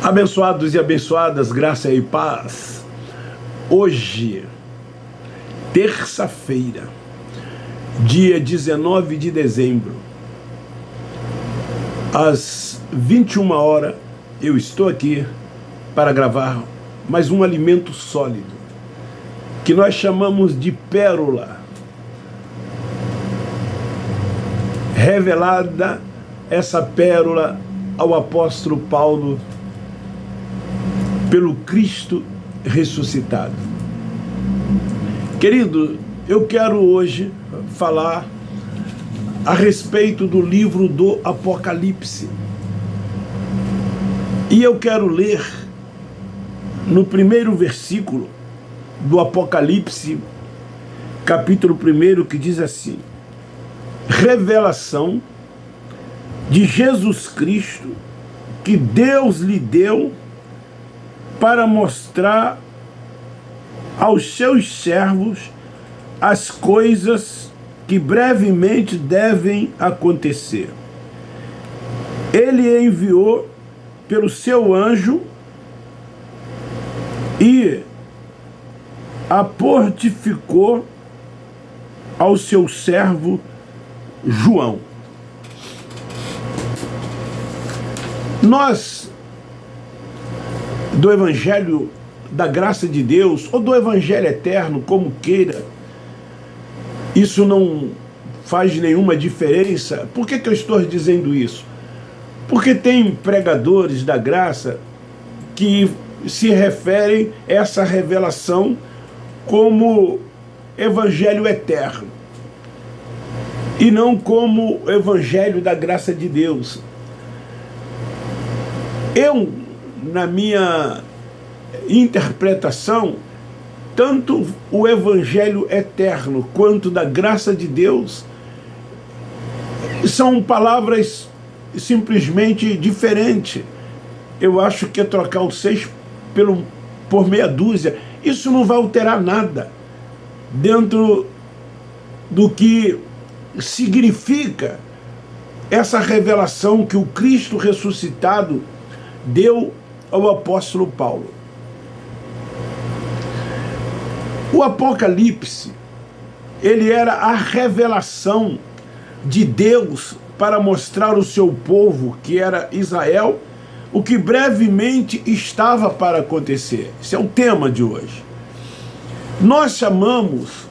Abençoados e abençoadas, graça e paz. Hoje, terça-feira, dia 19 de dezembro, às 21 horas, eu estou aqui para gravar mais um alimento sólido, que nós chamamos de pérola, revelada essa pérola ao apóstolo Paulo pelo Cristo ressuscitado. Querido, eu quero hoje falar a respeito do livro do Apocalipse. E eu quero ler no primeiro versículo do Apocalipse, capítulo 1, que diz assim: revelação de Jesus Cristo que Deus lhe deu para mostrar aos seus servos as coisas que brevemente devem acontecer. Ele enviou pelo seu anjo e a portificou ao seu servo João. Nós, do Evangelho da Graça de Deus, ou do Evangelho Eterno, como queira, isso não faz nenhuma diferença. Por que eu estou dizendo isso? Porque tem pregadores da graça que se referem a essa revelação como Evangelho Eterno, e não como Evangelho da Graça de Deus. Eu, na minha interpretação, tanto o Evangelho Eterno quanto da Graça de Deus são palavras simplesmente diferentes. Eu acho que é trocar o 6 por meia dúzia. Isso não vai alterar nada dentro do que significa essa revelação que o Cristo ressuscitado deu ao apóstolo Paulo. O Apocalipse, ele era a revelação de Deus para mostrar ao seu povo, que era Israel, o que brevemente estava para acontecer. Esse é o tema de hoje. Nós chamamos,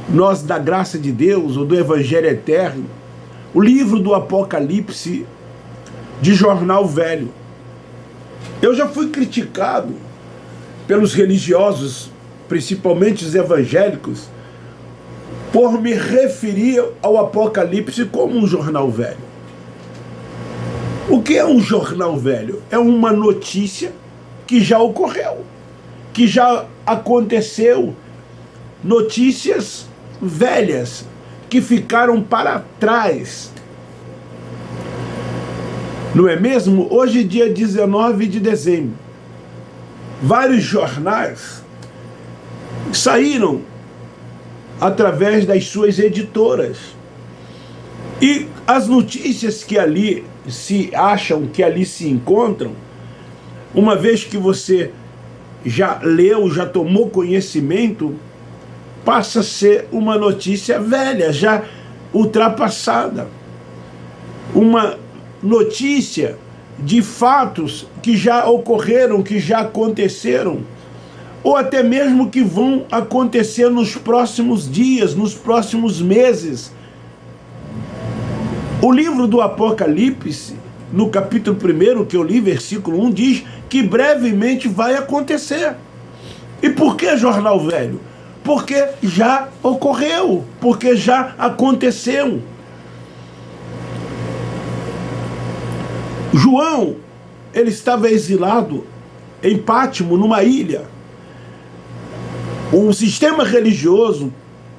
nós da graça de Deus, ou do Evangelho Eterno, o livro do Apocalipse de jornal velho. Eu já fui criticado pelos religiosos, principalmente os evangélicos, por me referir ao Apocalipse como um jornal velho. O que é um jornal velho? É uma notícia que já ocorreu, que já aconteceu, notícias velhas que ficaram para trás. Não é mesmo? Hoje, dia 19 de dezembro, vários jornais saíram através das suas editoras. E as notícias que ali se acham, que ali se encontram, uma vez que você já leu, já tomou conhecimento, passa a ser uma notícia velha, já ultrapassada. Uma notícia de fatos que já ocorreram, que já aconteceram, ou até mesmo que vão acontecer nos próximos dias, nos próximos meses. O livro do Apocalipse, no capítulo 1 que eu li, versículo 1, diz que brevemente vai acontecer. E por que jornal velho? Porque já ocorreu, porque já aconteceu. João, ele estava exilado em Pátimo, numa ilha. O sistema religioso,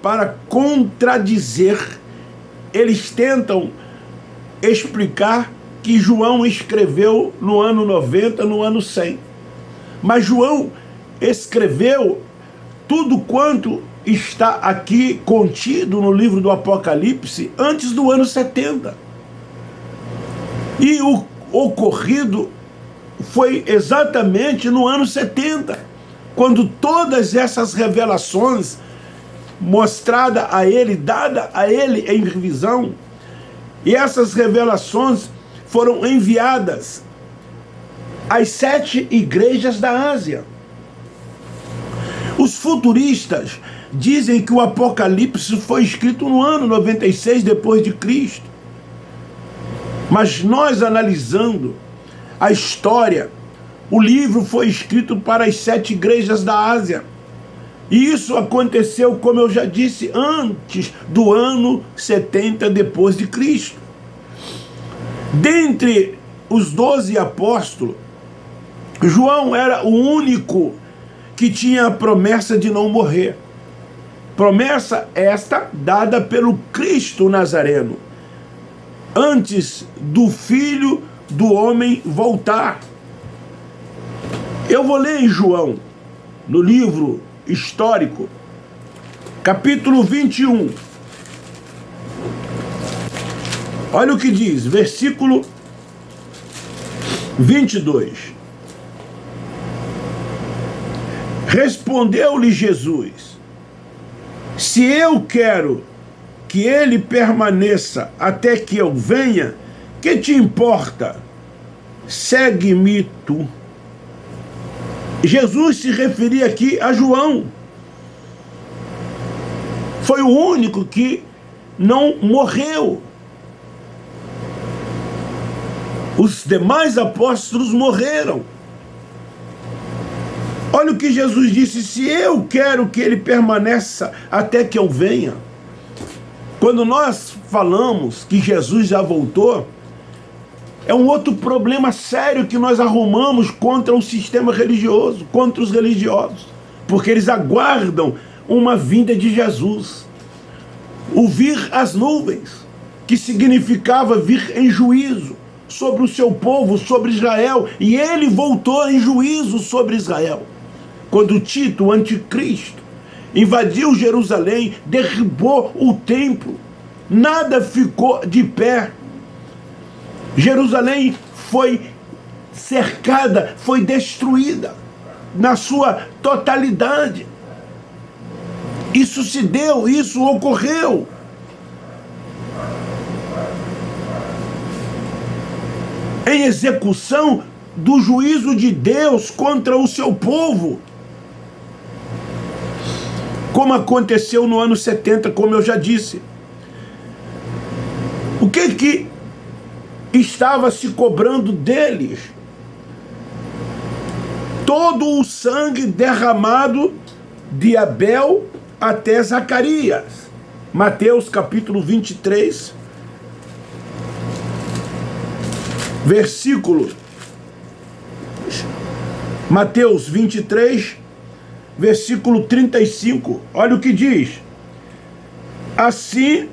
para contradizer, eles tentam explicar que João escreveu no ano 90, no ano 100. Mas João escreveu tudo quanto está aqui contido no livro do Apocalipse antes do ano 70. E o ocorrido foi exatamente no ano 70, quando todas essas revelações mostrada a ele, dada a ele em visão, e essas revelações foram enviadas às 7 igrejas da Ásia. Os futuristas dizem que o Apocalipse foi escrito no ano 96 depois de Cristo. Mas nós, analisando a história, o livro foi escrito para as 7 igrejas da Ásia. E isso aconteceu, como eu já disse, antes do ano 70 depois de Cristo. Dentre os 12 apóstolos, João era o único que tinha a promessa de não morrer. Promessa esta dada pelo Cristo Nazareno, antes do Filho do Homem voltar. Eu vou ler em João, no livro histórico, capítulo 21. Olha o que diz, versículo 22. Respondeu-lhe Jesus: se eu quero que ele permaneça até que eu venha, que te importa? Segue-me tu. Jesus se referia aqui a João. Foi o único que não morreu. Os demais apóstolos morreram. Olha o que Jesus disse: se eu quero que ele permaneça até que eu venha. Quando nós falamos que Jesus já voltou, é um outro problema sério que nós arrumamos contra o sistema religioso, contra os religiosos, porque eles aguardam uma vinda de Jesus. O vir às nuvens, que significava vir em juízo sobre o seu povo, sobre Israel, e ele voltou em juízo sobre Israel. Quando Tito, o anticristo, invadiu Jerusalém, derribou o templo, nada ficou de pé. Jerusalém foi cercada, foi destruída na sua totalidade. Isso se deu, isso ocorreu. Em execução do juízo de Deus contra o seu povo. Como aconteceu no ano 70, como eu já disse. O que estava se cobrando deles? Todo o sangue derramado de Abel até Zacarias. Mateus capítulo 23, versículo. Mateus 23, versículo 35. Olha o que diz: assim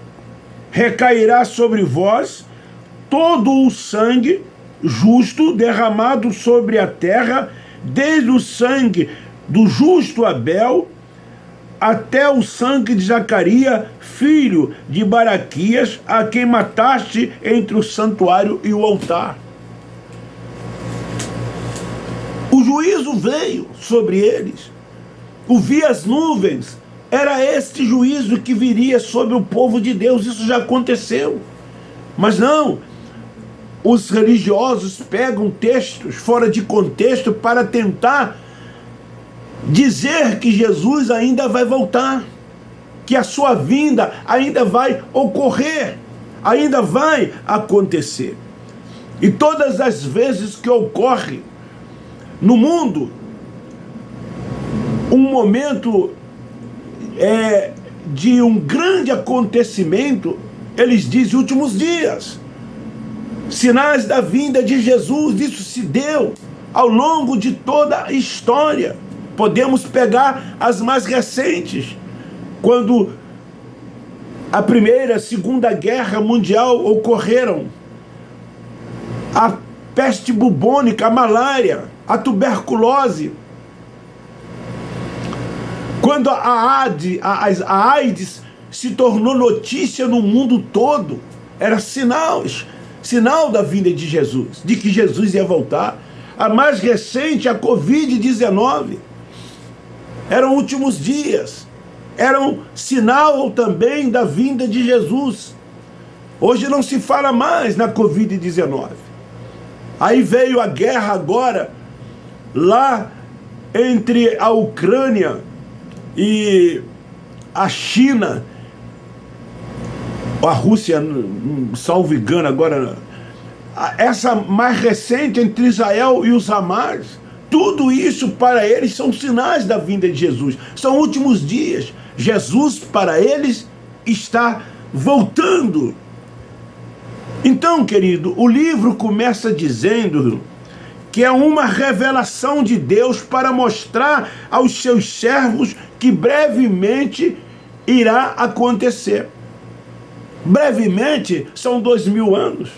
recairá sobre vós todo o sangue justo derramado sobre a terra, desde o sangue do justo Abel até o sangue de Zacarias, filho de Baraquias, a quem mataste entre o santuário e o altar. O juízo veio sobre eles. O vi as nuvens. Era este juízo que viria sobre o povo de Deus. Isso já aconteceu. Mas não. Os religiosos pegam textos fora de contexto para tentar dizer que Jesus ainda vai voltar, que a sua vinda ainda vai ocorrer, ainda vai acontecer. E todas as vezes que ocorre no mundo um momento de um grande acontecimento, eles dizem últimos dias, sinais da vinda de Jesus. Isso se deu ao longo de toda a história. Podemos pegar as mais recentes, quando a Primeira, Segunda Guerra Mundial ocorreram, a peste bubônica, a malária, a tuberculose, quando a AIDS se tornou notícia no mundo todo, era sinal da vinda de Jesus, de que Jesus ia voltar. A mais recente, a Covid-19. Eram últimos dias. Eram sinal também da vinda de Jesus. Hoje não se fala mais na Covid-19. Aí veio a guerra agora, lá entre a Ucrânia e a China, a Rússia, salvo engano agora, essa mais recente entre Israel e os Hamas. Tudo isso para eles são sinais da vinda de Jesus. São últimos dias. Jesus para eles está voltando. Então, querido, o livro começa dizendo que é uma revelação de Deus para mostrar aos seus servos que brevemente irá acontecer. Brevemente são 2000 anos.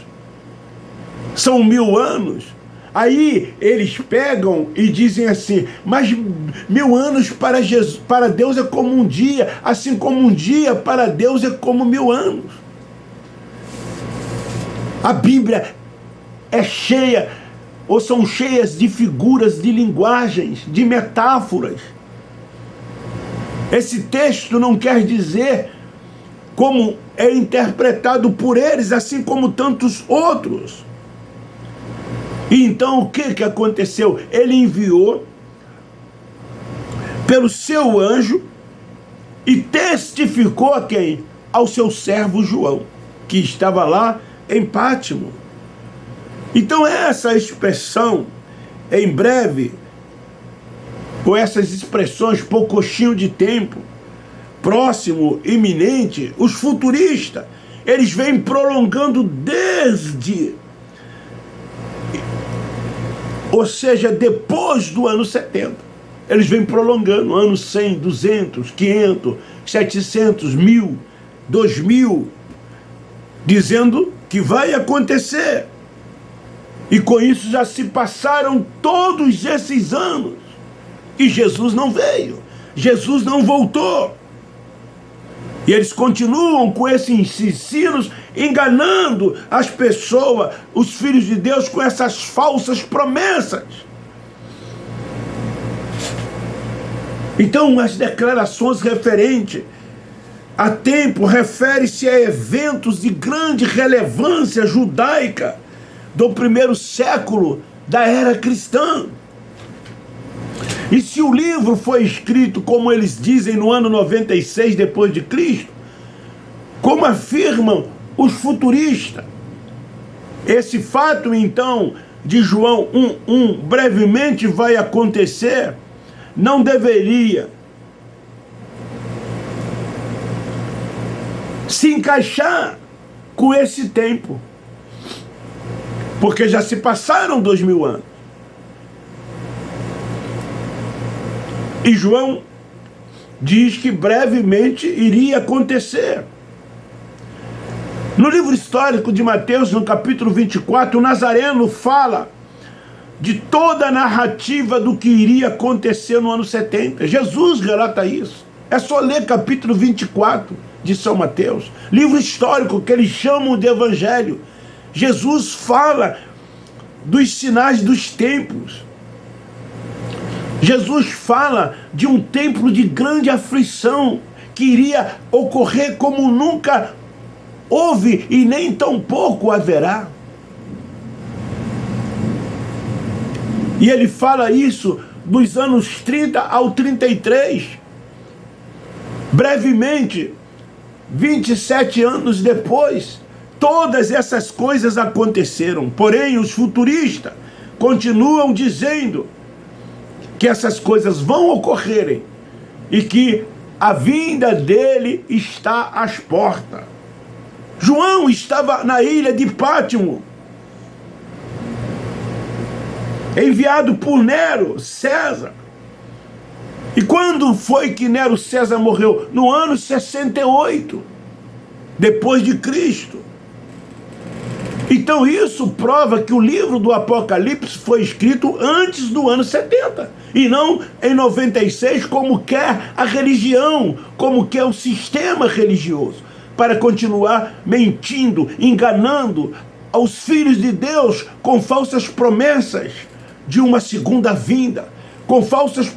São 1000 anos. Aí eles pegam e dizem assim, mas 1000 anos para Deus é como um dia, assim como um dia para Deus é como 1000 anos. A Bíblia é cheia, ou são cheias de figuras, de linguagens, de metáforas. Esse texto não quer dizer como é interpretado por eles, assim como tantos outros. E então o que aconteceu? Ele enviou pelo seu anjo e testificou a quem? Ao seu servo João, que estava lá em Pátimo. Então essa expressão, em breve, com essas expressões por coxinho de tempo, próximo, iminente, os futuristas, eles vêm prolongando desde, ou seja, depois do ano 70. Eles vêm prolongando, anos 100, 200, 500, 700, 1000, 2000, dizendo que vai acontecer. E com isso já se passaram todos esses anos. E Jesus não veio. Jesus não voltou. E eles continuam com esses ensinos, enganando as pessoas, os filhos de Deus, com essas falsas promessas. Então, as declarações referentes a tempo refere-se a eventos de grande relevância judaica do primeiro século da era cristã. E se o livro foi escrito, como eles dizem, no ano 96 depois de Cristo, como afirmam os futuristas, esse fato, então, de João 1:1, brevemente vai acontecer, não deveria se encaixar com esse tempo, porque já se passaram 2000 anos. E João diz que brevemente iria acontecer. No livro histórico de Mateus, no capítulo 24, o Nazareno fala de toda a narrativa do que iria acontecer no ano 70. Jesus relata isso. É só ler capítulo 24 de São Mateus. Livro histórico que eles chamam de Evangelho. Jesus fala dos sinais dos tempos. Jesus fala de um tempo de grande aflição que iria ocorrer como nunca houve e nem tampouco haverá. E ele fala isso dos anos 30 ao 33. Brevemente, 27 anos depois, todas essas coisas aconteceram. Porém, os futuristas continuam dizendo que essas coisas vão ocorrerem e que a vinda dele está às portas. João estava na ilha de Pátimo, enviado por Nero César. E quando foi que Nero César morreu? No ano 68, depois de Cristo. Então isso prova que o livro do Apocalipse foi escrito antes do ano 70, e não em 96, como quer a religião, como quer o sistema religioso, para continuar mentindo, enganando aos filhos de Deus com falsas promessas, de uma segunda vinda, com falsas